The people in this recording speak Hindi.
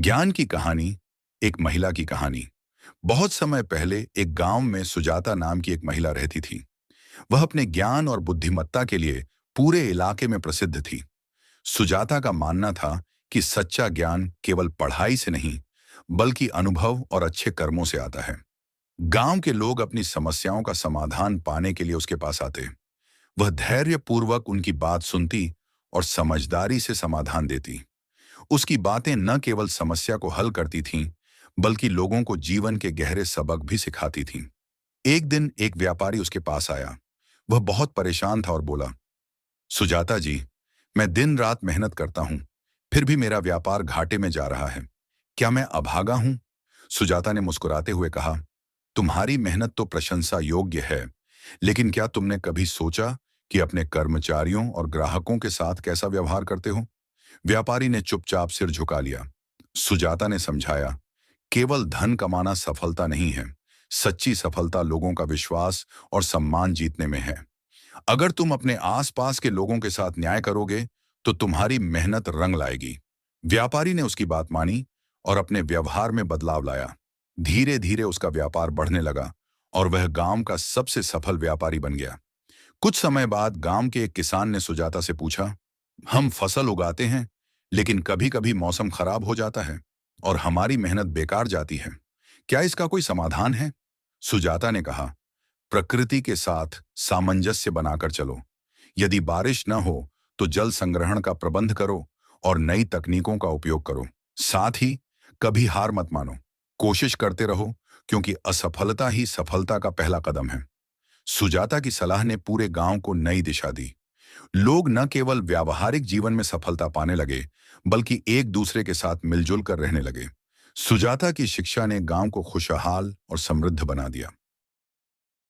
ज्ञान की कहानी। एक महिला की कहानी। बहुत समय पहले एक गांव में सुजाता नाम की एक महिला रहती थी। वह अपने ज्ञान और बुद्धिमत्ता के लिए पूरे इलाके में प्रसिद्ध थी। सुजाता का मानना था कि सच्चा ज्ञान केवल पढ़ाई से नहीं, बल्कि अनुभव और अच्छे कर्मों से आता है। गांव के लोग अपनी समस्याओं का समाधान पाने के लिए उसके पास आते। वह धैर्यपूर्वक उनकी बात सुनती और समझदारी से समाधान देती। उसकी बातें न केवल समस्या को हल करती थीं, बल्कि लोगों को जीवन के गहरे सबक भी सिखाती थीं। एक दिन एक व्यापारी उसके पास आया। वह बहुत परेशान था और बोला, सुजाता जी, मैं दिन रात मेहनत करता हूं, फिर भी मेरा व्यापार घाटे में जा रहा है। क्या मैं अभागा हूं? सुजाता ने मुस्कुराते हुए कहा, तुम्हारी मेहनत तो प्रशंसा योग्य है, लेकिन क्या तुमने कभी सोचा कि अपने कर्मचारियों और ग्राहकों के साथ कैसा व्यवहार करते हो? व्यापारी ने चुपचाप सिर झुका लिया। सुजाता ने समझाया, केवल धन कमाना सफलता नहीं है। सच्ची सफलता लोगों का विश्वास और सम्मान जीतने में है। अगर तुम अपने आसपास के लोगों के साथ न्याय करोगे, तो तुम्हारी मेहनत रंग लाएगी। व्यापारी ने उसकी बात मानी और अपने व्यवहार में बदलाव लाया। धीरे धीरे उसका व्यापार बढ़ने लगा और वह गांव का सबसे सफल व्यापारी बन गया। कुछ समय बाद गांव के एक किसान ने सुजाता से पूछा, हम फसल उगाते हैं, लेकिन कभी कभी मौसम खराब हो जाता है और हमारी मेहनत बेकार जाती है। क्या इसका कोई समाधान है? सुजाता ने कहा, प्रकृति के साथ सामंजस्य बनाकर चलो। यदि बारिश न हो तो जल संग्रहण का प्रबंध करो और नई तकनीकों का उपयोग करो। साथ ही कभी हार मत मानो, कोशिश करते रहो, क्योंकि असफलता ही सफलता का पहला कदम है। सुजाता की सलाह ने पूरे गांव को नई दिशा दी। लोग न केवल व्यावहारिक जीवन में सफलता पाने लगे, बल्कि एक दूसरे के साथ मिलजुल कर रहने लगे। सुजाता की शिक्षा ने गांव को खुशहाल और समृद्ध बना दिया।